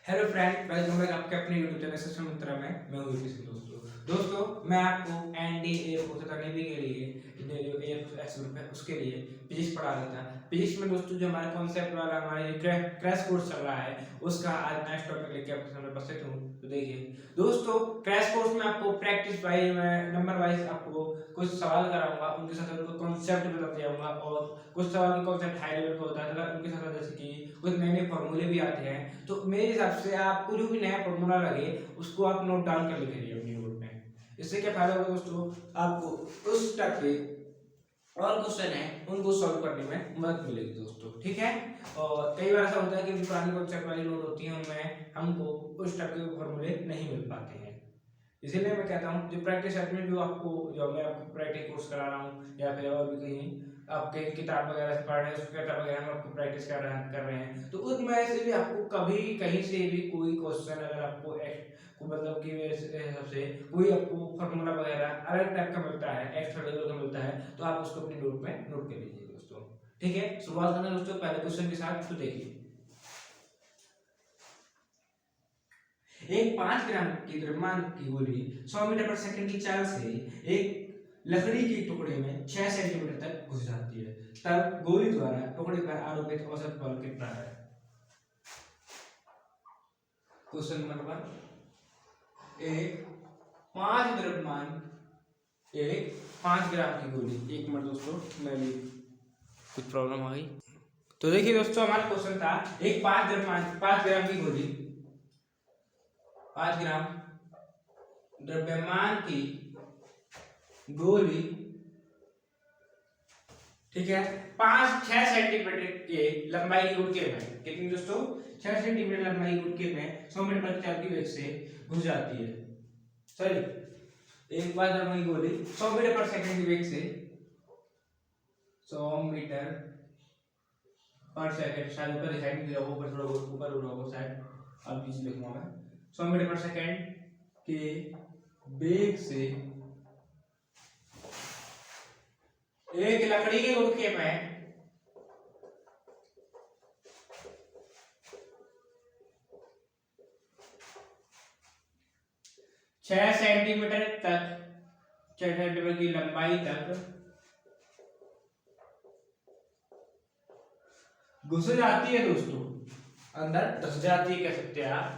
Hello friend, welcome back आपके अपने YouTube channel system मित्रा में। मैं हूं यूपी सिंह। दोस्तों मैं आपको एनडीए फोर्स तथा नेवी के लिए जो एयरफोर्स ग्रुप है उसके लिए फिजिक्स पढ़ा रहा था। फिजिक्स में दोस्तों जो हमारा कॉन्सेप्ट वाला हमारा क्रैश कोर्स चल रहा है उसका आज नेक्स्ट टॉपिक लेके आपके सामने उपस्थित हूँ। तो देखिए दोस्तों, क्रैश कोर्स में आपको प्रैक्टिस वाइज नंबर वाइज आपको कुछ सवाल कराऊंगा, उनके साथ उनको कॉन्सेप्ट बताते जाऊंगा और कुछ सवाल के कॉन्सेप्ट हाई लेवल का होता है उनके साथ, जैसे कि कुछ नए नए फॉर्मूले भी आते हैं। तो मेरे हिसाब से आपको जो भी नया फॉर्मूला लगे उसको आप नोट डाउन कर लीजिए अपनी नोट में। इससे क्या फायदा होगा दोस्तों, आपको उस टाइप के और क्वेश्चन है उनको सॉल्व करने में मदद मिलेगी दोस्तों, ठीक है। और कई बार ऐसा होता है कि पुरानी कॉन्सेप्ट वाली नोट होती है उनमें हमको उस टाइप के फॉर्मूले नहीं मिल पाते हैं। इसीलिए मैं कहता हूँ जो प्रैक्टिस सेट में जो मैं आपको प्रैक्टिस कोर्स करा रहा हूँ या फिर और भी कहीं आपके किताब वगैरह से पढ़ रहे हैं, उस किताब वगैरह में आपको प्रैक्टिस कर रहे हैं तो उसमें से भी आपको कभी कहीं से भी कोई क्वेश्चन अगर आपको मतलब कि हिसाब से कोई आपको फॉर्मूला वगैरह अलग टाइप का मिलता है, एक्स्ट्रा लेवल का मिलता है, तो आप उसको अपनी नोट में नोट कर लीजिए दोस्तों, ठीक है। शुरुआत करना दोस्तों पहले क्वेश्चन के साथ। तो देखिए, एक 5 ग्राम की द्रव्यमान की गोली 100 मीटर पर सेकंड की चाल से एक लकड़ी के टुकड़े में 6 सेंटीमीटर तक घुस जाती है, तब गोली द्वारा टुकड़े पर आरोपित औसत बल कितना है। क्वेश्चन नंबर 1, एक 5 द्रव्यमान एक 5 ग्राम की गोली। एक मिनट दोस्तों, मैं भी कुछ प्रॉब्लम आ गई। तो देखिए दोस्तों, हमारा क्वेश्चन था एक 5 ग्राम की गोली, 5 ग्राम द्रव्यमान की गोली, ठीक है, 6 सेंटीमीटर के लंबाई की गुटके में, कितनी दोस्तों, 6 सेंटीमीटर लंबाई की गुटके में 100 मीटर प्रति चाल की वेग से घुस जाती है। सॉरी, एक बार जब वही गोली 100 मीटर पर सेकंड की वेग से 100 मीटर पर सेकंड, शायद ऊपर साइड दिया होगा, ऊपर थोड़ा ऊपर उड़ा होगा शायद, अब बीच लिखूंगा मैं, 100 मीटर पर सेकंड के वेग से एक लकड़ी के गुटके में 6 सेंटीमीटर तक, 6 सेंटीमीटर की लंबाई तक घुस जाती है दोस्तों, अंदर धस जाती है कह सकते हैं आप।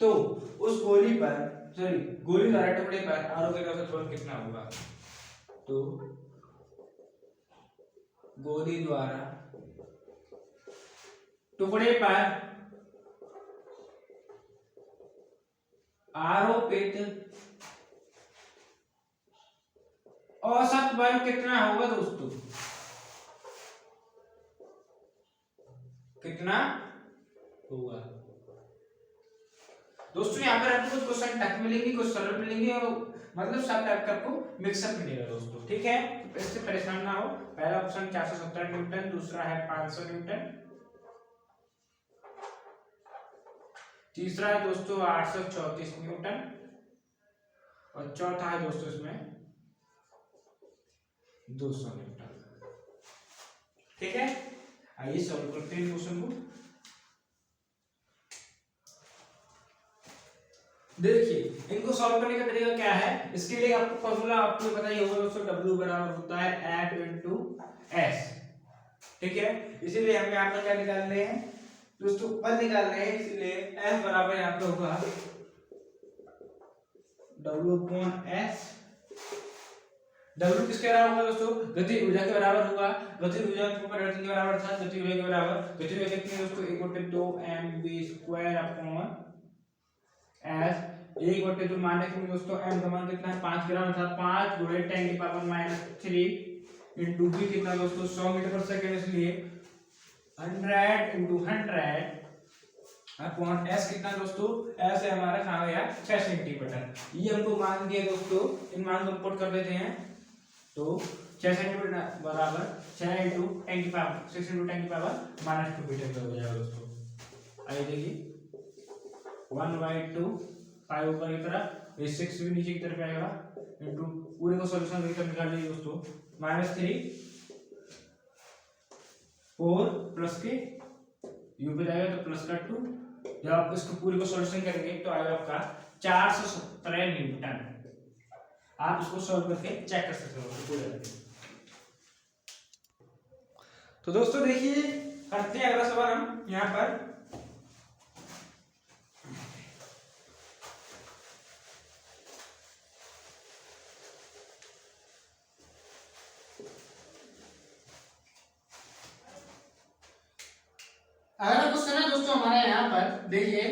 तो उस गोली पर, सॉरी, गोली द्वारा टुकड़े पर आरोपित औसत बल कितना होगा। तो गोली द्वारा टुकड़े पर आरोपित औसत बल कितना होगा दोस्तों, कितना होगा दोस्तों। यहाँ पर आपको कुछ क्वेश्चन टफ मिलेंगे, कुछ सरल मिलेंगे और मतलब सब टाइप का आपको मिक्सअप मिलेगा दोस्तों, ठीक है। तो इससे परेशान ना हो। पहला ऑप्शन 470 न्यूटन, दूसरा है 500 न्यूटन, तीसरा है दोस्तों 834 न्यूटन और चौथा है दोस्तों इसमें 200 न्यूटन, ठीक है। आइए सॉल्व करते हैं क्वेश्चन को। देखिए, इनको सॉल्व करने का तरीका क्या है, इसके लिए आपको फॉर्मूला आपको पता ही होगा दोस्तों, W बराबर होता है F इंटू S, ठीक है। इसीलिए हम यहाँ पर क्या निकाल रहे हैं दोस्तों, बल निकाल रहे हैं, इसलिए F बराबर यहाँ पे होगा W अपॉन S। W किसके बराबर होगा दोस्तों, गति ऊर्जा के बराबर होगा। गति ऊर्जा के परिवर्तन के बराबर था गति वेग के बराबर। गति वेग कितनी है दोस्तों, 1/2 mv² अपॉन S। 1/2 मान रखेंगे दोस्तों, m का मान कितना है 5 ग्राम था, 5 गुणे 10 की पावर -3 इंटू v कितना दोस्तों 100 मीटर पर सेकंड, इसलिए 100 इंटू 100 अपॉन s कितना दोस्तों, s है हमारा कहाँ गया 6 सेंटीमीटर। ये हमको मान दिया दोस्तों, इन मान को पुट कर देते हैं तो 6 सेंटीमीटर बराबर 6 इंटू 10 की पावर 6 इंटू 10 की पावर -2 मीटर हो जाएगा दोस्तों। आइए देखिए, 1/2 5 ऊपर की तरफ, ये 6 भी नीचे की तरफ आएगा इंटू पूरे को सॉल्यूशन की तरफ निकाल लीजिए दोस्तों, -3 4 प्लस के यू पे जाएगा तो प्लस का 2। जब आप इसको पूरे को सॉल्यूशन करेंगे तो आएगा आपका 417 न्यूटन। आप इसको सॉल्व करके चेक कर सकते हो पूरे। तो दोस्तों देखिए करते हैं अगला सवाल हम यहाँ पर। अगला क्वेश्चन है दोस्तों हमारे यहाँ पर देखिए,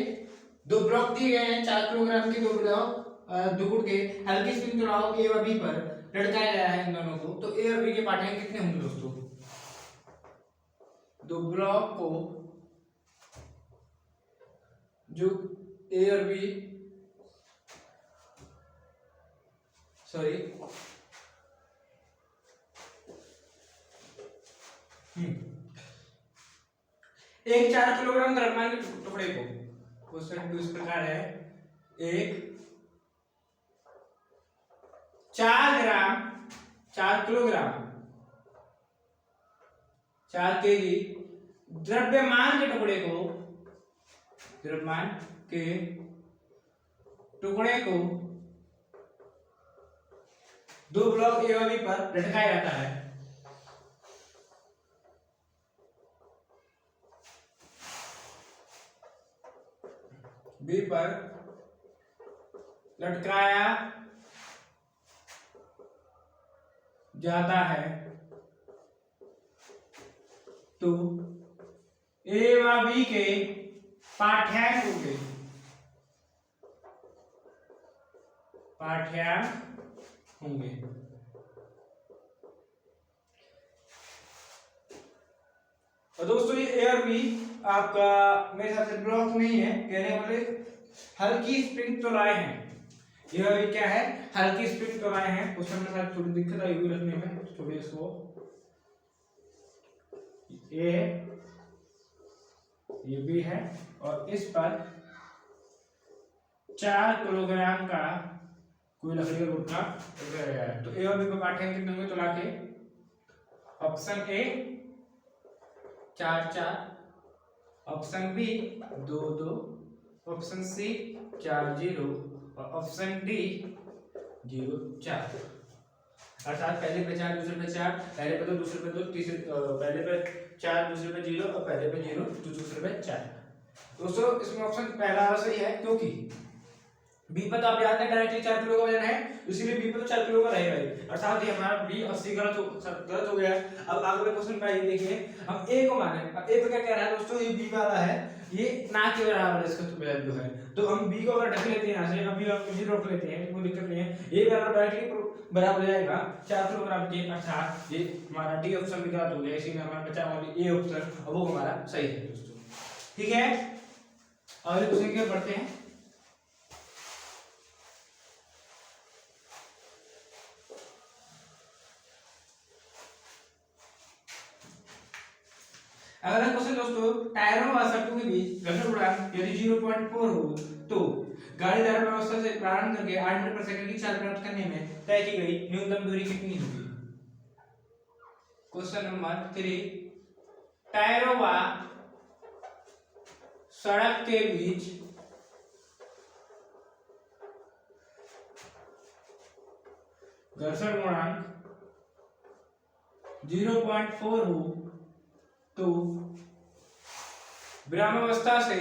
दो ब्लॉक दिए गए हैं 4 किलोग्राम के, दो ब्लॉक दो गुण के हल्की स्प्रिंग तनाव ए व बी पर लटकाया गया है इन दोनों को, तो ए और बी के पार्ट कितने होंगे दोस्तों? दो ब्लॉक को जो ए और बी सॉरी एक 4 किलोग्राम द्रव्यमान के टुकड़े को, क्वेश्चन इस प्रकार है, एक 4 किलोग्राम 4 केजी द्रव्यमान के टुकड़े को, द्रव्यमान के टुकड़े को दो ब्लॉक ए और बी पर लटकाया जाता है। बी पर लटकाया जाता है तो ए व बी के पाठ्यांक होंगे, और दोस्तों ये ए और बी आपका मेरे हिसाब से ब्लॉक नहीं है, कहने वाले हल्की स्प्रिंग तोलाए हैं। ये और बी क्या है? हल्की स्प्रिंग तोलाए हैं। क्वेश्चन में शायद थोड़ी दिक्कत आई हुई रखने में, थोड़ी इसको ए ये बी है और इस पर 4 किलोग्राम का कोई लकड़ी का गुटका रखा गया है। तो ए और बी को पाठ्यांक कितने होंगे तोला के? Option A 4, option B 2, option C 4 और ऑप्शन डी 0, 4। अर्थात पहले पे 4 दूसरे पे 4, पहले पे 2 दूसरे पे 2, तीसरे पहले पे 4 दूसरे पे 0 और पहले पे 0 दूसरे पे 4। दोस्तों इसमें ऑप्शन पहला वाला सही है, क्योंकि बी पर तो आप याद है डायरेक्टली 4 किलो का वजन है, इसीलिए बी पर तो 4 किलो का रहेगा। अर्थात ये हमारा बी और सी गलत हो गया। अब अगले क्वेश्चन पे आइए, देखिए हम ए को माने। अब ए पे क्या कह रहा है दोस्तों? ये बी वाला है, ये ना के बराबर है इसका तो वैल्यू है, तो हम बी को अगर रख लेते हैं यहाँ से, अभी हम 0 रख लेते हैं, कोई दिक्कत नहीं है। ए बराबर डायरेक्टली बराबर हो जाएगा 4 किलोग्राम के, अर्थात ये हमारा डी ऑप्शन भी गलत हो गया, इसीलिए हमारा बचा ओनली ए ऑप्शन, और वो हमारा सही है दोस्तों। ठीक है, अगले क्वेश्चन की पढ़ते हैं। अगला क्वेश्चन दोस्तों, टायरों व सड़कों के बीच घर्षण गुणांक यदि 0.4 हो तो गाड़ी धारण व्यवस्था से प्रारंभ करके 8 मीटर प्रति सेकंड की चाल प्राप्त करने में तय की गई न्यूनतम दूरी कितनी होगी? क्वेश्चन नंबर 3, टायरों व सड़क के बीच घर्षण गुणांक 0.4 हो तो विरामावस्था से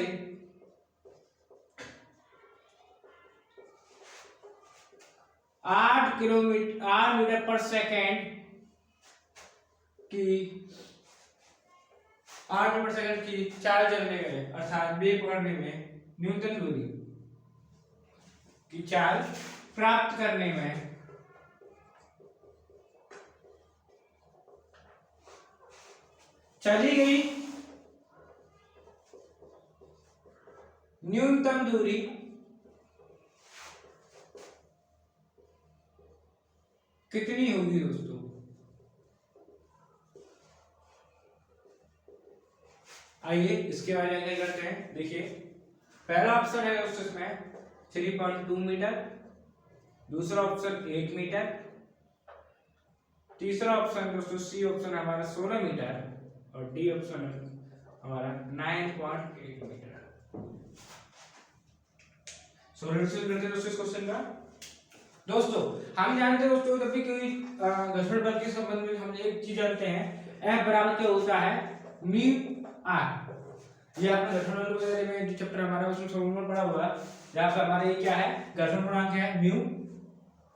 8 मीटर पर सेकेंड की 8 मीटर सेकेंड की चाल चलने में, अर्थात वेग पकड़ने में न्यूनतम दूरी की चाल प्राप्त करने में चली गई न्यूनतम दूरी कितनी होगी दोस्तों? आइए इसके बारे में क्या करते हैं। देखिए पहला ऑप्शन है दोस्तों इसमें 3.2 मीटर, दूसरा ऑप्शन 8 मीटर, तीसरा ऑप्शन दोस्तों सी ऑप्शन हमारा 16 मीटर और डी ऑप्शन हमारा 9.8 मीटर। सॉल्यूशन करते हैं दोस्तों इस क्वेश्चन का। दोस्तों हम जानते हैं दोस्तों जब भी कोई घर्षण बल के संबंध में हम एक चीज जानते हैं, F बराबर क्या होता है म्यू आर। ये आपने घर्षण बल के बारे में जो चैप्टर हमारा उसमें फॉर्मूला पढ़ा हुआ है, जहां पर हमारे ये क्या है घर्षण गुणांक है म्यू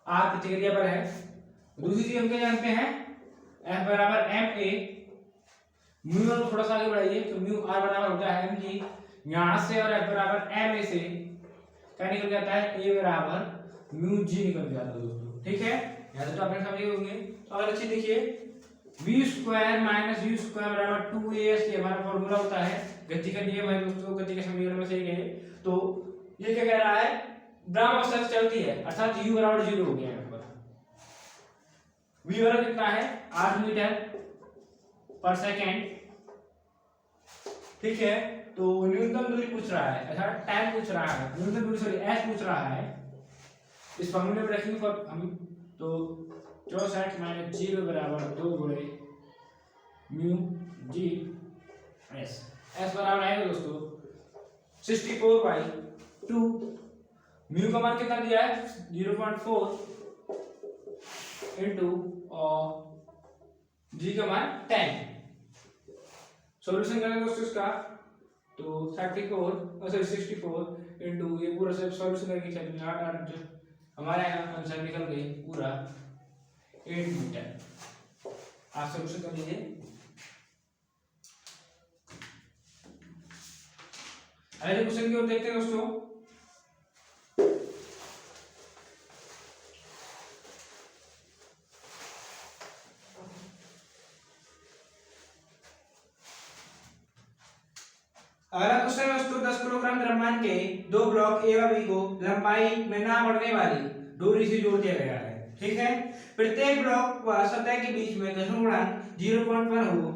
आर प्रतिक्रिया बल है। दूसरी चीज हम क्या जानते हैं F बराबर एम ए, म्यू को थोड़ा सा आगे बढ़ाइए तो म्यू आर बराबर होता है एम जी, यहां से और F बराबर एम ए से क्या निकल जाता है ए बराबर म्यू जी निकल जाता है दोस्तों। ठीक है, यहां तो आपने समझे होंगे। तो अगर अच्छी देखिए v square minus u square बराबर 2as, ये हमारा फॉर्मूला होता है गति का नियम है दोस्तों, गति के समीकरण में से एक है। तो ये क्या कह रहा है ब्रह्म अवस्था से चलती है, अर्थात u बराबर 0 हो गया है। यहाँ पर v बराबर कितना है 8 मीटर पर सेकंड। ठीक है, तो न्यूनतम दूरी पूछ रहा है, अर्थात टाइम पूछ रहा है, न्यूनतम दूरी सॉरी s पूछ रहा है। इस फॉर्मूले में रखेंगे फॉर हम तो 64 माइनस 0 बराबर 2 गुणे म्यू जी एस। एस बराबर आएगा दोस्तों 64/2। म्यू का मान कितना दिया है 0.4 इनटू और जी का मान 10। सॉल्यूशन करेंगे दोस्तों इसका तो 64 इनटू ये पूरा सब सॉल्यूशन करके चलेंगे 8 हमारे आंसर निकल गई पूरा 8 मीटर। आप सॉल्यूशन कर लीजिए। अगले क्वेश्चन की ओर देखते हैं दोस्तों। अगला क्वेश्चन है दोस्तों 10 किलोग्राम द्रव्यमान के दो ब्लॉक ए व बी को लंबाई में ना बढ़ने वाली डोरी से जोड़ दिया गया है। ठीक है, प्रत्येक ब्लॉक व सतह के बीच में घर्षण गुणांक 0.1 हो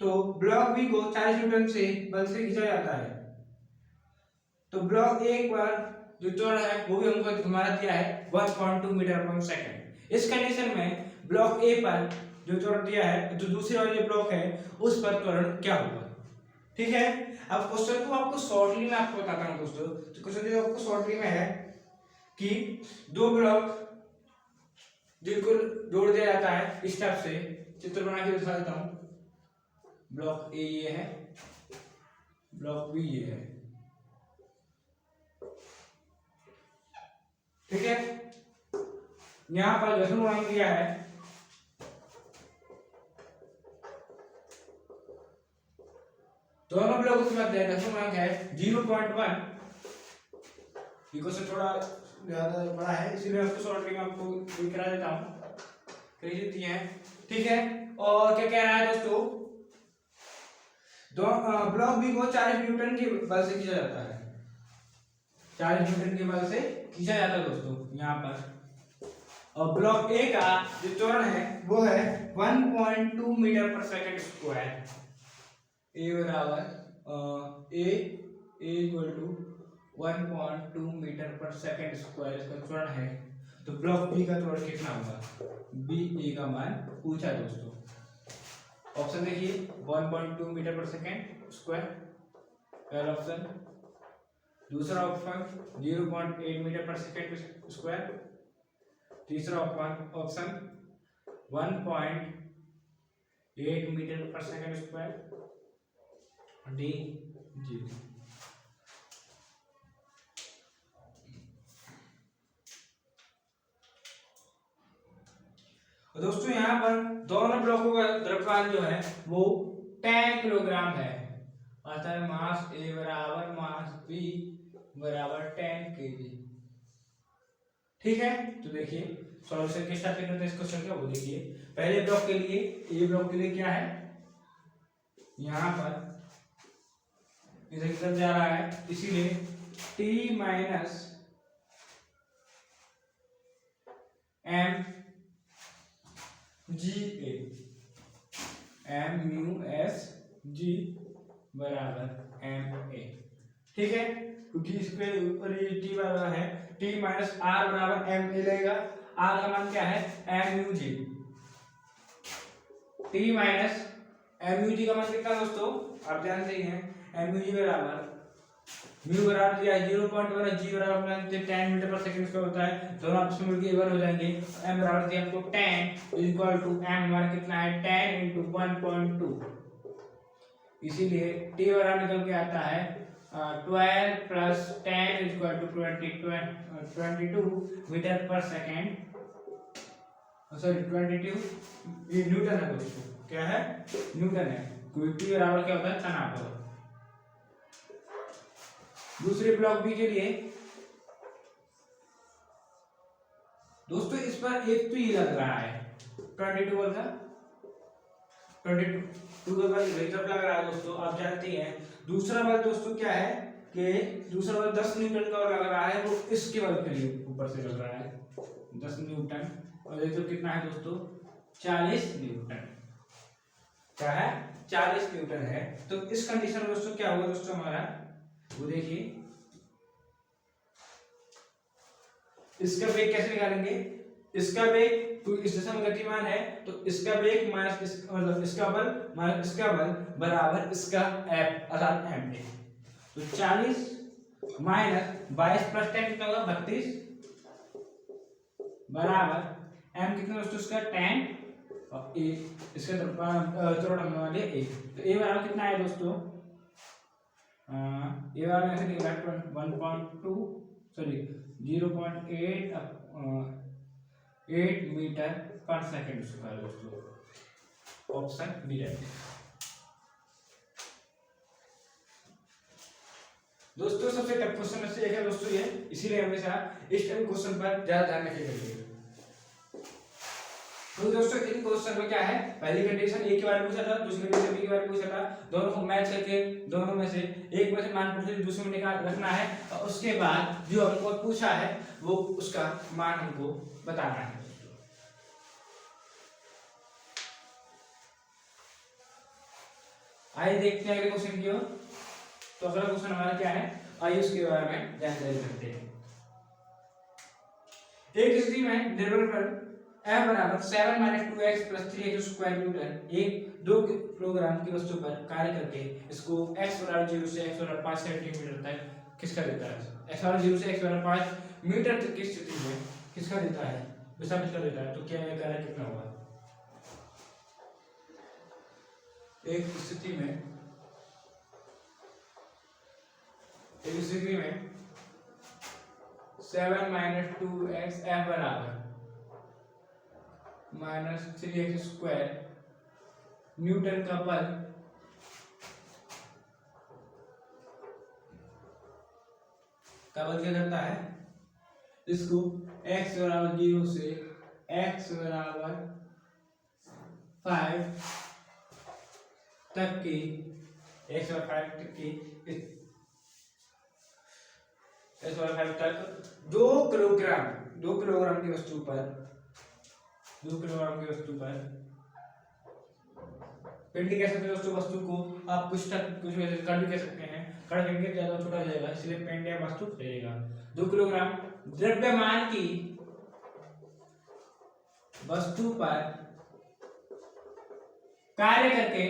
तो ब्लॉक बी को 40 न्यूटन से बल से खींचा जाता है। तो ब्लॉक ए पर जो त्वरण है वो भी हमको हमारा दिया है 1.2 मीटर पर सेकंड। इस कंडीशन में ब्लॉक ए पर जो त्वरण दिया है, जो दूसरे वाले ब्लॉक है उस पर त्वरण क्या होगा। ठीक है, अब क्वेश्चन को आपको शॉर्टली में आपको बताता हूं दोस्तों। तो क्वेश्चन जो आपको शॉर्टली में है कि दो ब्लॉक जिनको जोड़ दिया जाता है इस टाइप से, चित्र बना के दिखा देता हूं। ब्लॉक ए ये है, ब्लॉक बी ये है। ठीक है, यहां पर घर्षण गुणांक दिया है दोनों ब्लॉकों के मध्य घर्षण गुणांक है 0.1। ये क्वेश्चन थोड़ा ज्यादा बड़ा है इसीलिए आपको शॉर्ट में आपको करा देता हूं, कह देती है। ठीक है, और क्या कह रहा है दोस्तों ब्लॉक बी को 40 न्यूटन के बल से खींचा जाता है, 40 न्यूटन के बल से खींचा जाता है दोस्तों यहाँ पर। और ब्लॉक ए का जो त्वरण है वो है 1.2 मीटर पर सेकंड स्क्वायर। ए बराबर ए इक्वल टू 1.2 मीटर पर सेकंड स्क्वायर इसका त्वरण है। तो ब्लॉक बी का त्वरण कितना होगा, बी ए का मान पूछा दोस्तों। ऑप्शन देखिए 1.2 मीटर पर सेकंड स्क्वायर पहला ऑप्शन, दूसरा ऑप्शन 0.8 मीटर पर सेकंड स्क्वायर, तीसरा ऑप्शन 1.8 मीटर पर सेकंड स्क्वायर, डी जी। दोस्तों यहाँ पर दोनों ब्लॉकों का द्रव्यमान जो है वो 10 किलोग्राम है, अतः मास ए बराबर मास बी बराबर 10 केजी। ठीक है, तो देखिए सॉल्यूशन किस टाइप से करते हैं इस क्वेश्चन का वो देखिए। पहले ब्लॉक के लिए ए ब्लॉक के लिए क्या है, यहाँ पर इधर की तरफ जा रहा है इसीलिए टी माइनस एम जी ए, एम म्यू एस जी बराबर एम ए। ठीक है, क्योंकि इसके ऊपर ये टी बराबर है, टी माइनस आर बराबर एम ए लेगा। आर का मान क्या है M U G, T minus M U G का मान कितना दोस्तों आप जानते ही हैं, एम यू जी बराबर म्यू बराबर दिया 0.1 जी बराबर 10 मीटर पर सेकंड का होता है, दोनों आपस में मिलकर इवन हो जाएंगे। एम बराबर दिया हमको 10 इक्वल टू एम हमारा कितना है 10 into 1.2, इसीलिए टी बराबर निकल के आता है 12 plus 10 इक्वल टू 22 मीटर पर सेकंड, सॉरी 22 ये न्यूटन है दोस्तों, क्या है न्यूटन है, क्योंकि टी बराबर क्या होता है तनाव बल। दूसरे ब्लॉक बी के लिए दोस्तों इस पर एक तो ये लग रहा है 22 बल का, 22 का बल वेक्टर लग रहा है दोस्तों आप जानते हैं। दूसरा बल दोस्तों क्या है कि दूसरा बल 10 न्यूटन का लग रहा है, वो इसके बल के लिए ऊपर से लग रहा है 10 न्यूटन, और ये तो कितना है दोस्तों 40 न्यूटन, क्या है 40 न्यूटन है। तो इस कंडीशन में दोस्तों क्या होगा दोस्तों हमारा, वो देखिए इसका वेग कैसे निकालेंगे, इसका वेग तो इस दिशा में गतिमान है तो इसका वेग माइनस मतलब इसका बल माइनस इसका बल बराबर इसका एफ अर्थात एम ए। तो 40 माइनस 22 प्लस 10 कितना होगा 32 बराबर एम कितना दोस्तों इसका 10 और ए इसका चौड़ा नंबर वाले ए। तो ए बराबर कितना है दोस्तों, ए बराबर ऐसे निकला 1.2 सॉरी 0.8 मीटर पर सेकंड स्क्वायर दोस्तों, ऑप्शन बी है दोस्तों। सबसे टफ क्वेश्चन में से एक है दोस्तों ये, इसीलिए हमेशा इस टाइप क्वेश्चन पर ज्यादा ध्यान रखिएगा। तो दोस्तों इन क्वेश्चन में क्या है, पहली कंडीशन ए के बारे में पूछा था, दूसरी कंडीशन बी के बारे में पूछा था, दोनों को मैच करके दोनों में से एक में से मान पूछ के दूसरे में निकाल रखना है, और उसके बाद जो हमको पूछा है वो उसका मान हमको बताना है। आइए देखते हैं अगले क्वेश्चन की ओर। तो अगला क्वेश्चन हमारा क्या है, आइए उसके बारे में जानकारी करते हैं। एक स्थिति में निर्भर पर F बराबर 7 - 2x + 3x स्क्वायर न्यूटन एक 2 किलोग्राम की वस्तु पर कार्य करके इसको x बराबर 0 से x बराबर 5 सेंटीमीटर तक किसका देता है, x बराबर 0 से x बराबर 5 मीटर तक की स्थिति में किसका देता है, विस्थापित कर देता है। तो क्या यह कार्य कितना होगा, एक स्थिति में 7 - 2x F बराबर -3x स्क्वायर न्यूटन का बल क्या करता है, इसको x बराबर 0 से x बराबर 5 तक की x बराबर 5 तक की x बराबर 5 तक 2 किलोग्राम की वस्तु पर 2 किलोग्राम की वस्तु पर पिंड कह सकते हैं दोस्तों, वस्तु को आप कुछ कण भी कह सकते हैं, कण कहेंगे ज्यादा छोटा हो जाएगा इसलिए पिंड या वस्तु रहेगा। 2 किलोग्राम द्रव्यमान की वस्तु पर कार्य करके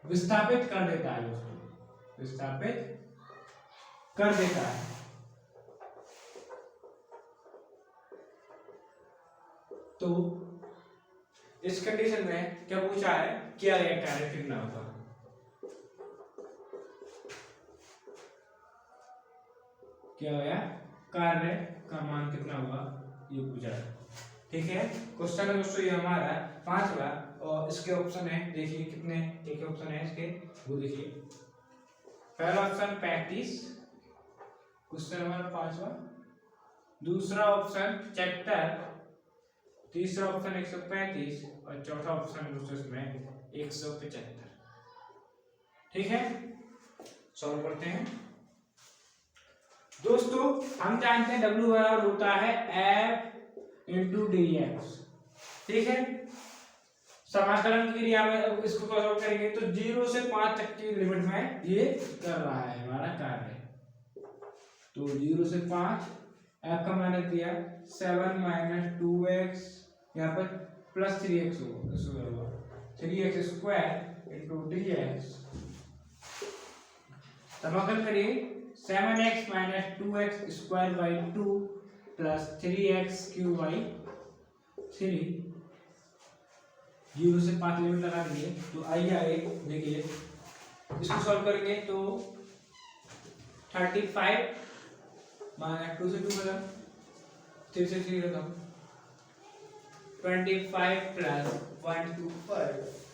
विस्थापित कर देता है दोस्तों, विस्थापित कर देता है। तो इस कंडीशन में क्या पूछा है, किया गया कार्य कितना होगा, किया गया कार्य का मान कितना होगा ये पूछा है। ठीक है, क्वेश्चन है दोस्तों ये हमारा 5वां, और इसके ऑप्शन है देखिए कितने, एक ऑप्शन है इसके वो देखिए, पहला ऑप्शन 35 क्वेश्चन नंबर 5वां, दूसरा ऑप्शन 76, तीसरा ऑप्शन 135 और चौथा ऑप्शन दोस्तों इसमें 175। ठीक है, सॉल्व करते हैं दोस्तों। हम जानते हैं W बराबर होता है F × dx। ठीक है, समाकलन की क्रिया में इसको सॉल्व करेंगे तो 0 से 5 तक की लिमिट में ये कर रहा है हमारा कार्य। तो 0 से 5 आपका मैंने दिया 7 माइनस 2x, यहाँ पर प्लस 3x होगा 3x स्क्वायर इंटू dx। समाकलन करिए 7x minus 2x square by 2 plus 3x cube by 3। 0 से 5 लिमिट लगा देंगे तो आइए देखिए इसको सॉल्व करेंगे तो 35 माइनस 2 से 2 खत्म, 3 से 3 खत्म, 25 प्लस 125।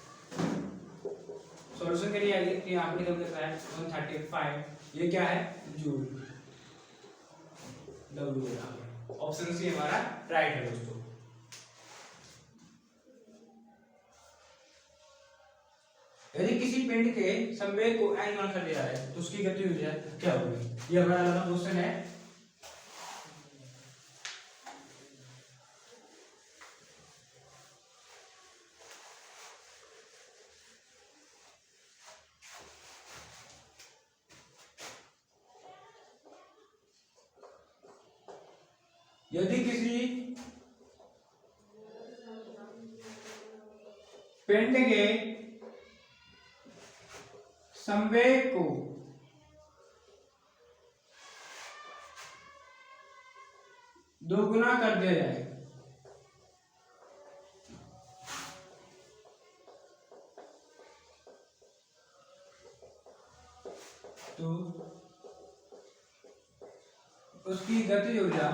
सॉल्यूशन करिए आगे कि यहाँ पे निकल है 135। ये क्या है जूल, W। ऑप्शन सी हमारा राइट है दोस्तों। यदि किसी पिंड के संवेग को n गुना कर दिया है तो उसकी गति ऊर्जा क्या होगी, ये हमारा क्वेश्चन है। यदि किसी पिंड के संवेग को दोगुना कर दिया जाए तो उसकी गति ऊर्जा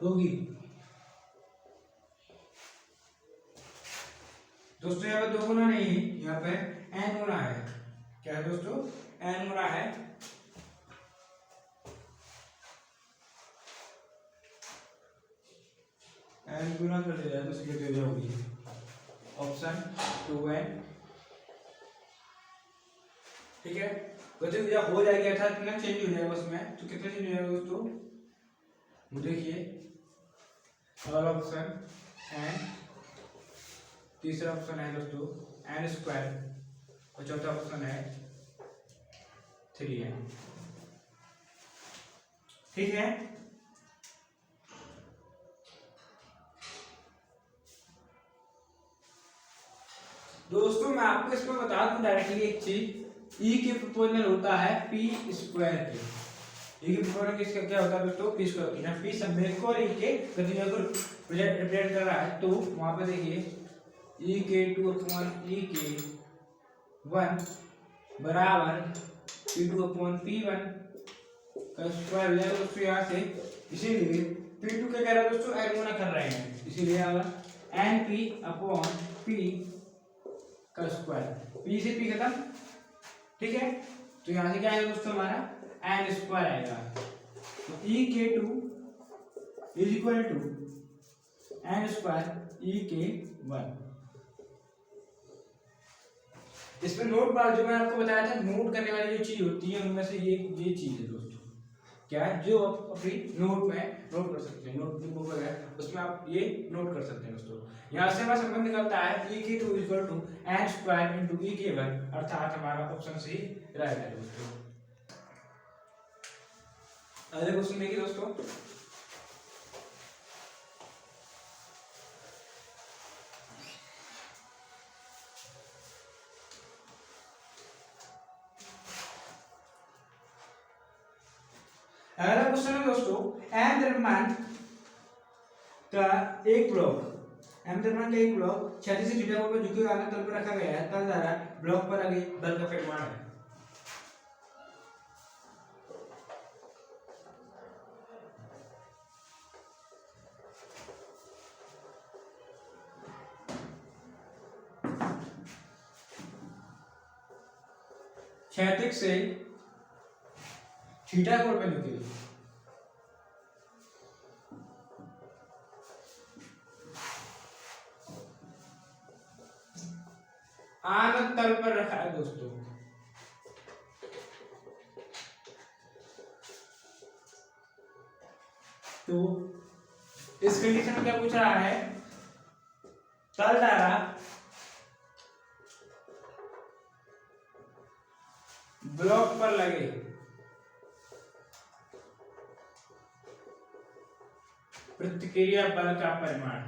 होगी। दोस्तों यहाँ पे 2 गुना नहीं है, यहाँ पे n गुना है। क्या है दोस्तों, n गुना है। n गुना कर दिया जाए तो उसकी गति ऊर्जा होगी ऑप्शन 2n। ठीक है, गति ऊर्जा हो जाएगी अर्थात कितना चेंज हो जाएगा उसमें, तो कितना चेंज हो जाएगा दोस्तों देखिए। और ऑप्शन n, तीसरा ऑप्शन है दोस्तों n स्क्वायर और चौथा ऑप्शन है 3n। ठीक है, दोस्तों मैं आपको इसमें बता दूं डायरेक्टली एक चीज, ई के प्रोपोर्शनल होता है पी स्क्वायर के। ई के प्रोपोर्शनल किसका क्या होता है दोस्तों, पी स्क्वायर। यहाँ पी संवेग को और ई के गतिज को रिप्रेजेंट कर रहा है, तो वहां पे देखिए ई के 2 अपॉन ई के 1 बराबर P2 अपॉन P1 का स्क्वायर हो जाएगा दोस्तों यहाँ से। इसीलिए P2 क्या कह रहा है दोस्तों, n गुना कर रहे हैं, इसीलिए आएगा NP अपॉन P का स्क्वायर। P से P खत्म, ठीक है, तो यहाँ से क्या आएगा दोस्तों हमारा n स्क्वायर आएगा। तो ई के 2 is equal to n square E के 1। इसमें नोट बार जो मैं आपको बताया था, नोट करने वाली जो चीज होती है उनमें से ये चीज है दोस्तों, क्या है जो आप अपनी नोट में नोट कर सकते हैं, नोट बुक है उसमें आप ये नोट कर सकते हैं दोस्तों। यहाँ से हमारा संबंध निकलता है ई के 2 equal to n square into E के 1, अर्थात हमारा ऑप्शन सी राइट है दोस्तों। अगले क्वेश्चन देखिए दोस्तों, अगला क्वेश्चन है दोस्तों, एम द्रव्यमान का एक ब्लॉक क्षैतिज से थीटा कोण पर झुके हुए आगे तल पर रखा गया है, तल द्वारा ब्लॉक पर लगे बल का परिमाण है। क्षैतिज से थीटा कोण पर झुके हुए आनत तल पर रखा है दोस्तों। तो इस कंडीशन में क्या पूछ रहा है, तल द्वारा ब्लॉक पर लगे प्रतिक्रिया बल का परिमाण।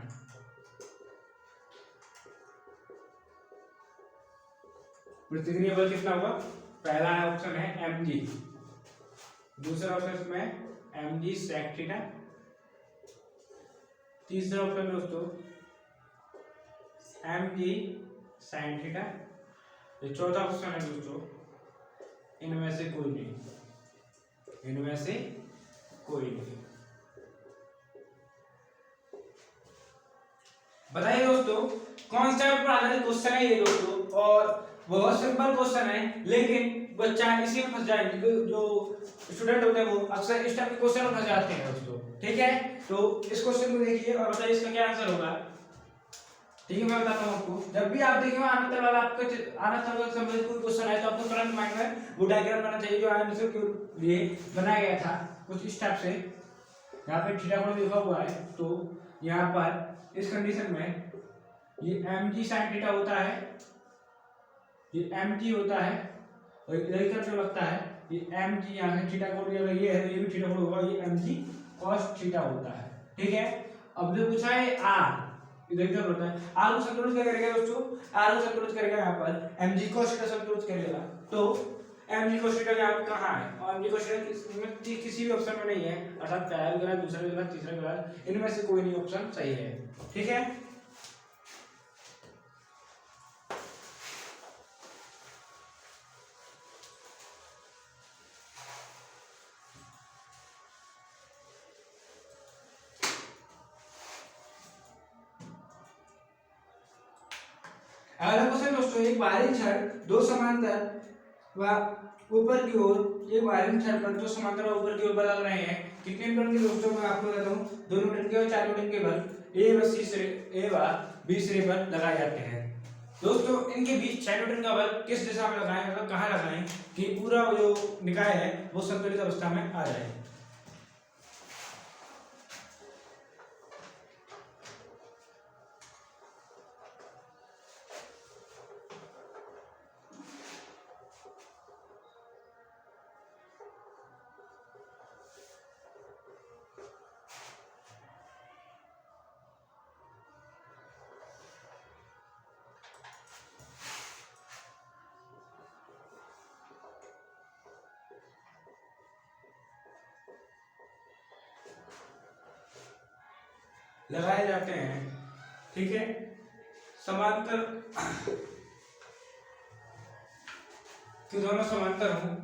प्रतिक्रिया बल कितना होगा? पहला ऑप्शन है mg, दूसरा ऑप्शन में mg sec थीटा, तीसरा ऑप्शन दोस्तों mg sin थीटा, ये चौथा ऑप्शन है दोस्तों इनमें से कोई नहीं, इनमें से कोई नहीं। बताइए दोस्तों कौन सा पर आधारित क्वेश्चन है ये दोस्तों, और बहुत सिंपल क्वेश्चन है लेकिन बच्चा इसी में फंस जाएंगे, जो स्टूडेंट होते हैं वो अक्सर इस टाइप के क्वेश्चन में फंस जाते हैं दोस्तों। ठीक है, तो इस क्वेश्चन को देखिए और बताइए इसका क्या आंसर होगा। ठीक है, मैं बताता हूँ आपको। जब भी आप देखिए आनंतर वाला आपके आनंतर वाला संबंधित कोई क्वेश्चन है तो आपको तुरंत माइंड में वो डायग्राम बनाना चाहिए जो आंसर के लिए बनाया गया था, कुछ इस टाइप से। यहाँ पे थीटा कोण लिखा हुआ है, तो यहाँ पर इस कंडीशन में ये mg sin थीटा होता है, ये mg होता है, और इधर का जो लगता है ये mg, यहाँ से थीटा कोण ये है, ये भी थीटा कोण होगा, ये mg cos थीटा होता है। ठीक है, अब जो पूछा है r, इधर क्या होता है, r को संतुलित क्या करेगा दोस्तों, r को संतुलित करेगा यहाँ पर mg cos थीटा संतुलित करेगा, तो mg cos थीटा यहाँ कहाँ है, और mg cos थीटा किसी भी ऑप्शन में नहीं है, अर्थात पहला भी गलत, दूसरा भी गलत, तीसरा भी गलत, इनमें से कोई नहीं ऑप्शन सही है। ठीक है, अगला क्वेश्चन दोस्तों, एक बाहरी छड़ दो समांतर व ऊपर की ओर, एक बाहरी छड़ पर दो समांतर व ऊपर की ओर बल लग रहे हैं। कितने न्यूटन के दोस्तों मैं आपको बताता हूँ, 2 न्यूटन के और 4 न्यूटन के बल ए व बी सिरे पर लगाए जाते हैं। दोस्तों इनके बीच 6 न्यूटन का बल किस दिशा में लगाएं, मतलब कहाँ लगाएं कि पूरा जो निकाय है वो संतुलित अवस्था में आ जाए। लगाए जाते हैं। ठीक है, समांतर कि दोनों समांतर हों,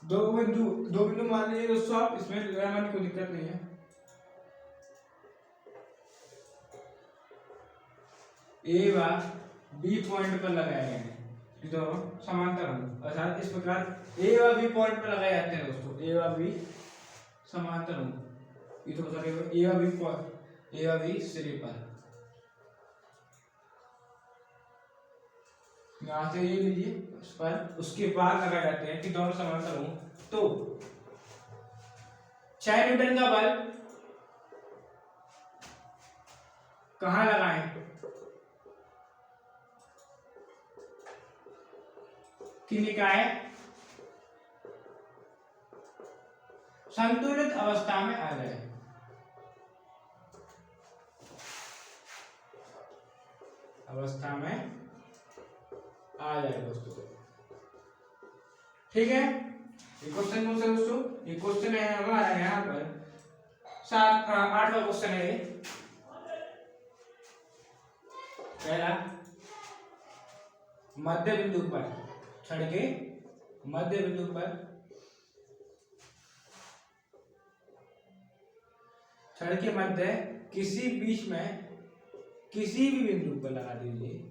दो बिंदु मान लीजिए दोस्तों, आप इसमें लगाने में कोई दिक्कत नहीं है। ए व बी पॉइंट पर लगाए गए हैं, दोनों समांतर हों, अर्थात इस प्रकार ए व बी पॉइंट पर लगाए जाते हैं दोस्तों, ए व बी समांतर हों, ये तो बता रहे ए व बी पॉइंट, ए व बी सिरे पर, यहाँ से ये लीजिए उस पर, उसके बाद लगाए जाते हैं कि दोनों समांतर हों। तो 6 न्यूटन का बल कहाँ लगाएं, कि निकाय संतुलित अवस्था में आ जाए। अवस्था में आ जाए दोस्तों। ठीक है, ये क्वेश्चन कौन सा दोस्तों, ये क्वेश्चन है हमारा यहाँ पर 8वां क्वेश्चन है। पहला, मध्य बिंदु पर, छड़ के मध्य बिंदु पर, छड़ के मध्य किसी बीच में किसी भी बिंदु पर लगा दीजिए।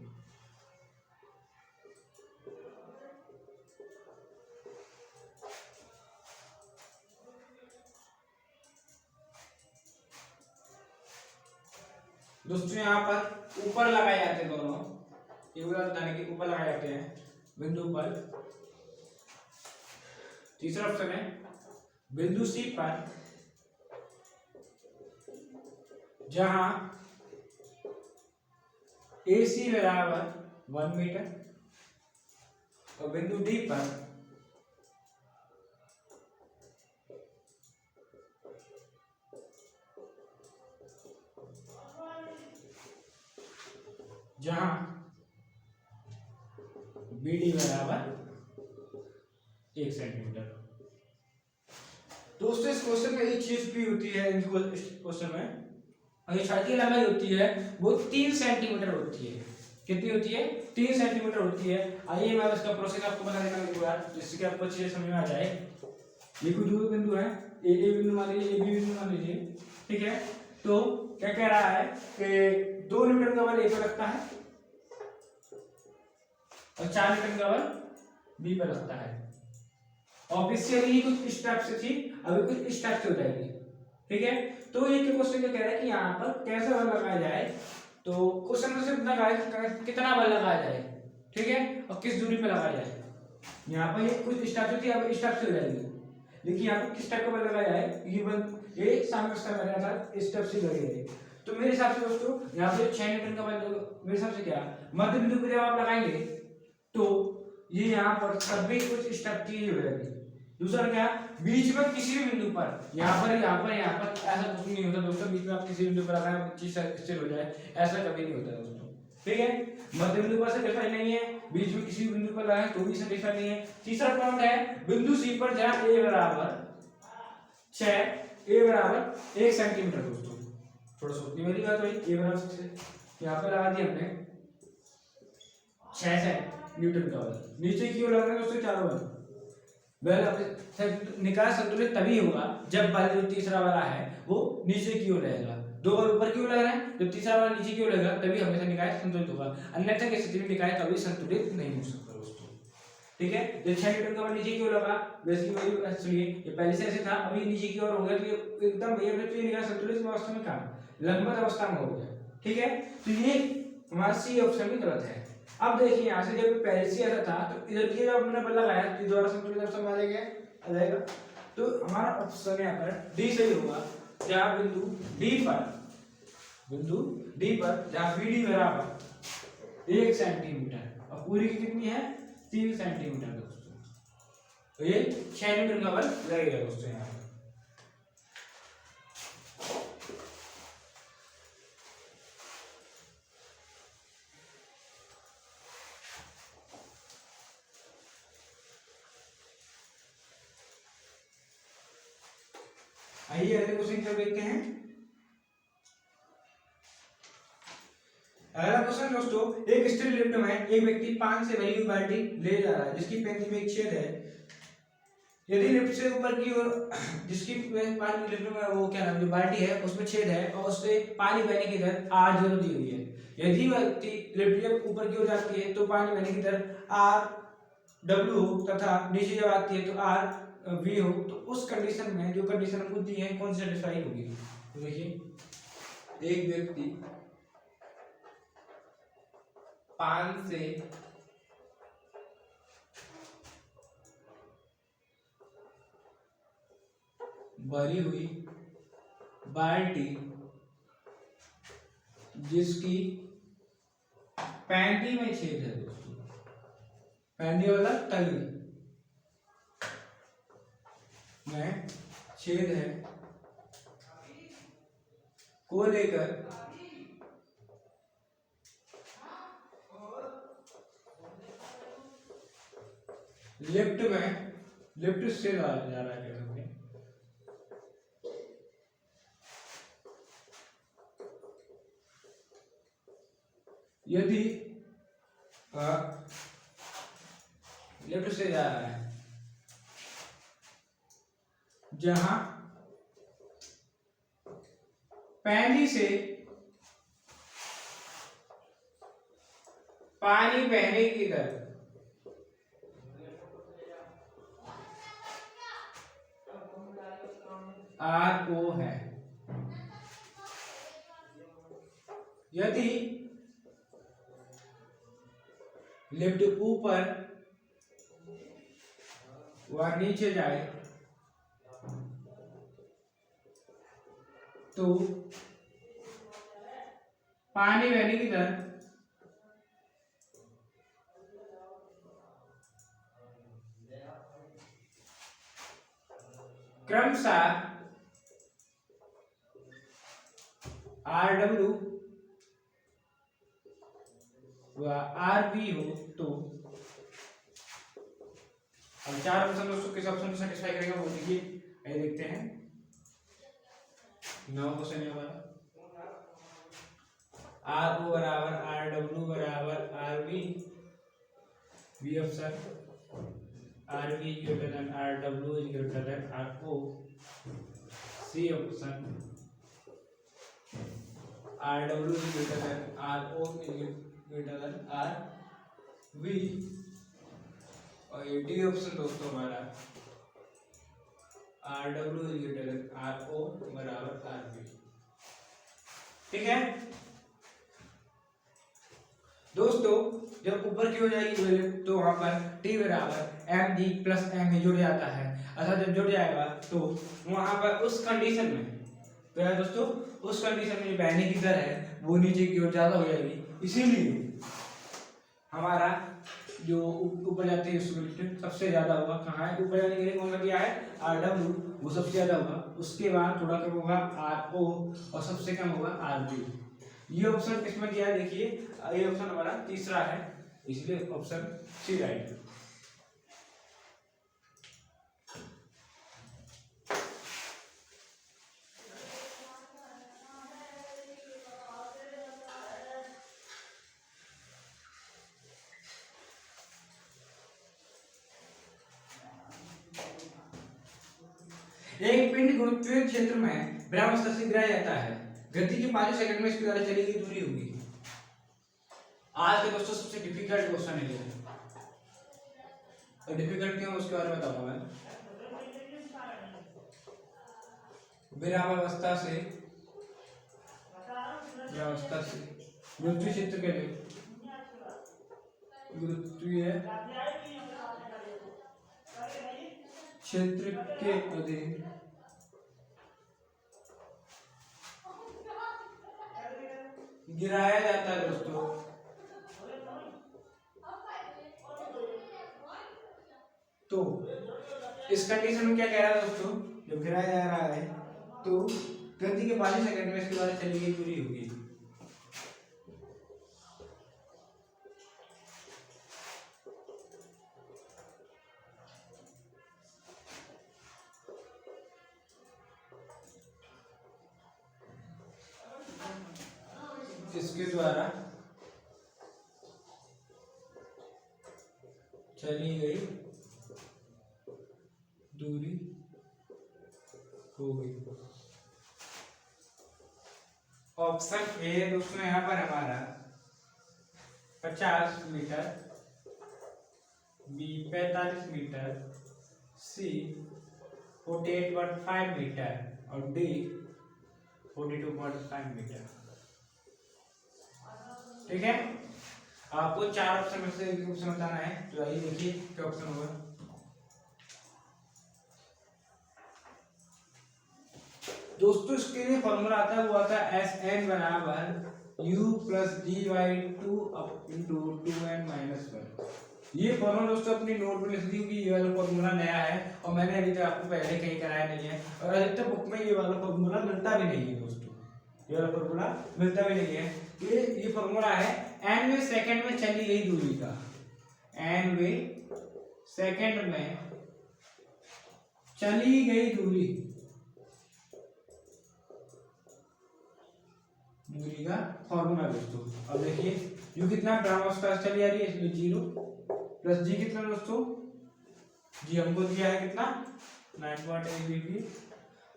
दोस्तों यहाँ पर ऊपर लगाए जाते हैं दोनों, ये बताने के ऊपर लगाए जाते हैं बिंदु पर। तीसरा ऑप्शन है बिंदु सी पर जहां AC बराबर 1 मीटर और बिंदु D पर जहां BD बराबर 1 सेंटीमीटर। दोस्तों इस क्वेश्चन में एक चीज भी होती है, इनको इस क्वेश्चन में ये छड़ की लंबाई होती है वो 3 सेंटीमीटर होती है। कितनी होती है? 3 सेंटीमीटर होती है। आइए मैं इसका प्रोसेस आपको बता देता हूं एक बार, जिससे कि आपको अच्छे से समझ में आ जाए। ये कुछ दो बिंदु है, ए बिंदु मान लीजिए, ए बी बिंदु मान लीजिए, ठीक है। तो क्या कह रहा है कि 2 न्यूटन का बल ए पर लगता है और 4 न्यूटन का बल बी पर लगता है। ऑब्वियसली कुछ स्टेप से थी, अभी कुछ स्टेप से हो जाएगी, ठीक है। तो ये क्वेश्चन क्या कह रहा है कि यहाँ पर कैसे बल लगाया जाए। तो क्वेश्चन में सिर्फ लगाया कितना बल लगाया जाए, ठीक है, और किस दूरी पे लगाया जाए। यहाँ पर ये कुछ स्टेप थी, अब स्टेप से हो जाएगी, लेकिन यहाँ पर किस टाइप का बल लगाया जाए, ये बल ये सामने मेरे साथ स्टेप से लगेगा। तो मेरे हिसाब से दोस्तों यहाँ पे 6 न्यूटन का बल, मेरे हिसाब से क्या मध्य बिंदु पे जब आप लगाएंगे तो ये यहाँ पर सभी कुछ स्टेप की हो जाएगी। दूसरा क्या, बीच में किसी भी बिंदु पर, यहाँ पर ऐसा कुछ नहीं होता दोस्तों। बीच में आप किसी बिंदु पर लगाएं चीज स्थिर हो जाए, ऐसा कभी नहीं होता दोस्तों, ठीक है। मध्य बिंदु पर सेटिस्फाई नहीं है, बीच में किसी बिंदु पर लगाएं तो भी सेटिस्फाई नहीं है। तीसरा पॉइंट है बिंदु सी पर जहां ए बराबर 1 सेंटीमीटर। दोस्तों थोड़ा सोचने वाली बात हुई, ए बराबर 6 यहाँ पर लगा दिया हमने 6 न्यूटन का बल। नीचे क्यों लग रहा है दोस्तों? चारों बल निकाय संतुलित तभी होगा जब बल जो तीसरा वाला है वो नीचे की ओर रहेगा। 2 बल ऊपर की ओर लग रहे हैं, जब तीसरा वाला नीचे की ओर लगेगा तभी हमेशा निकाय संतुलित होगा, अन्यथा की स्थिति में निकाय कभी संतुलित नहीं हो सकता दोस्तों, ठीक है। जब 6 न्यूटन का बल नीचे की ओर लगा, वैसे वही सुनिए, ये पहले से ऐसे था, अभी नीचे की ओर हो गया, तो ये एकदम भैया तो ये निकाय संतुलित अवस्था में था, लंबवत अवस्था में हो गया, ठीक है। तो ये हमारा सी ऑप्शन भी गलत है। अब देखिए यहाँ से जब पहले से ऐसा था तो इधर की जब हमने बल लगाया तो द्वारा संतुलित अवस्था में आ जाएगा। तो हमारा ऑप्शन यहाँ पर डी सही होगा, जहाँ बिंदु डी पर जहाँ BD बराबर 1 सेंटीमीटर और पूरी की कितनी है 3 सेंटीमीटर दोस्तों। तो ये 6 न्यूटन का बल लगेगा दोस्तों यहाँ पर। आइए अगले क्वेश्चन की तरफ देखते हैं। अगला क्वेश्चन दोस्तों, एक स्थिर लिफ्ट में एक व्यक्ति 5 से भरी हुई बाल्टी ले जा रहा है जिसकी पैंती में एक छेद है। यदि लिफ्ट से ऊपर की ओर जिसकी पानी लिफ्ट में वो क्या नाम जो बाल्टी है उसमें छेद है और उससे पानी बहने की दर R0 दी हुई है। यदि व्यक्ति लिफ्ट जब ऊपर की ओर जाती है तो पानी बहने की दर RW हो तथा नीचे जब आती है तो RV हो, तो उस कंडीशन में जो कंडीशन हमको दी है कौन सी सेटिस्फाई होगी। तो देखिए एक व्यक्ति 5 से भरी हुई बाल्टी जिसकी पैंती में छेद है दोस्तों, पैंती वाला तली में छेद है को लेकर लिफ्ट से जा रहा है, यदि लिफ्ट से जा रहा है जहां पैंती से पानी बहने की दर RO है। यदि लिफ्ट ऊपर व नीचे जाए तो पानी बहने की दर क्रमशः RW व RV हो तो अब चार ऑप्शन दोस्तों किस ऑप्शन को सेटिस्फाई करेगा वो देखिए, आइए देखते हैं। 9 क्वेश्चन है हमारा। RO बराबर RW बराबर RV, B option RV greater than RW is greater than RO, C option RW is greater than RO is greater than RV, और ये डी ऑप्शन दोस्तों हमारा RW is greater than RO बराबर RV। ठीक है दोस्तों, जब ऊपर की हो जाएगी वैल्यू तो वहां पर T बराबर MD प्लस M जुड़ जाता है, अर्थात जब जुड़ जाएगा तो वहां पर उस कंडीशन में तो यार दोस्तों उस कंडीशन में बहने की दर है वो नीचे की ओर ज्यादा हो जाएगी, इसीलिए हमारा जो ऊपर जाते हैं स्टूडेंट सबसे ज्यादा होगा। कहाँ है ऊपर जाने के लिए कौन सा दिया है RW, वो सबसे ज्यादा होगा, उसके बाद थोड़ा कम होगा RO और सबसे कम होगा RB। ये ऑप्शन किसमें दिया है देखिए, ये ऑप्शन हमारा तीसरा है, इसलिए ऑप्शन सी राइट। एक पिंड गुरुत्वीय क्षेत्र में विरामावस्था से गिराया जाता है, गति के 5 सेकंड में इसके द्वारा चली गई दूरी होगी। आज के दोस्तों सबसे डिफिकल्ट क्वेश्चन है ये, और डिफिकल्ट क्यों उसके बारे में बताऊंगा मैं। विरामावस्था से गुरुत्वीय क्षेत्र के लिए गुरुत्वीय क्षेत्र के अधीन गिराया जाता है दोस्तों, तो इस कंडीशन में क्या कह रहा है दोस्तों, जब गिराया जा रहा है तो गति के 5 सेकंड में इसके द्वारा चली गई दूरी होगी। इसके द्वारा चली गई दूरी होगी। ऑप्शन ए दोस्तों यहाँ पर हमारा 50 मीटर, बी 45 मीटर, सी 48.5 मीटर और डी 42.5 मीटर। ठीक है, आपको 4 ऑप्शन में से एक ऑप्शन बताना है, तो आइए देखिए क्या ऑप्शन होगा। दोस्तों इसके लिए फॉर्मूला आता है, वो आता है Sn बराबर U plus dy/2 into 2n-1। ये फॉर्मूला दोस्तों अपनी नोट में लिख दी होगी, ये वाला फॉर्मूला नया है और मैंने अभी तक आपको पहले कहीं कराया नहीं है, और अधिकतर बुक में ये वाला फॉर्मूला मिलता भी नहीं है दोस्तों, ये वाला फॉर्मूला मिलता भी नहीं है। ये फॉर्मूला है nवें सेकंड में चली गई दूरी का, nवें सेकंड में चली गई दूरी का फॉर्मूला दोस्तों। अब देखिए u कितना विरामावस्था चली आ रही है, इसमें 0 प्लस g कितना दोस्तों, g हमको दिया है कितना 9.8 डिग्री,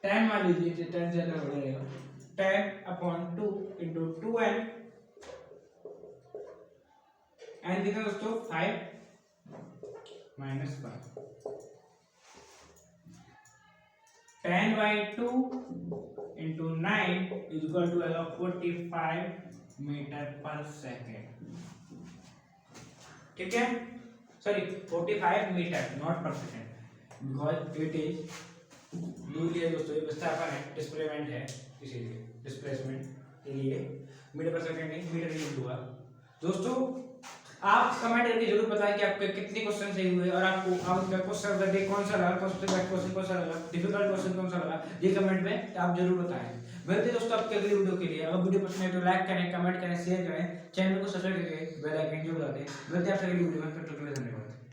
tan मान लीजिए 10 से अलग हो जाएगा, 10/2 इंटू 2n, n कितना दोस्तों 5 - 1, 10/2 into 9 is equal to 45 metre per second. ठीक है, sorry 45 metre not per second, because it is दूरी है दोस्तों, ये विस्थापन है, डिस्प्लेसमेंट है, इसीलिए डिस्प्लेसमेंट के लिए मीटर पर सेकंड नहीं, मीटर यूनिट हुआ। दोस्तों आप कमेंट करके जरूर बताएं कि आपके कितने क्वेश्चन सही हुए और आपको आपका क्वेश्चन करके कौन सा लगा, क्वेश्चन कौन सा लगा, डिफिकल्ट क्वेश्चन कौन सा लगा, ये कमेंट में आप जरूर बताएं। मिलते हैं दोस्तों आपके अगली वीडियो के लिए। अगर वीडियो पसंद है तो लाइक करें, कमेंट करें, शेयर करें, चैनल को सब्सक्राइब करके बेल आइकन जरूर दबा दें। मिलते हैं आपसे अगली वीडियो में, तब तक के लिए धन्यवाद।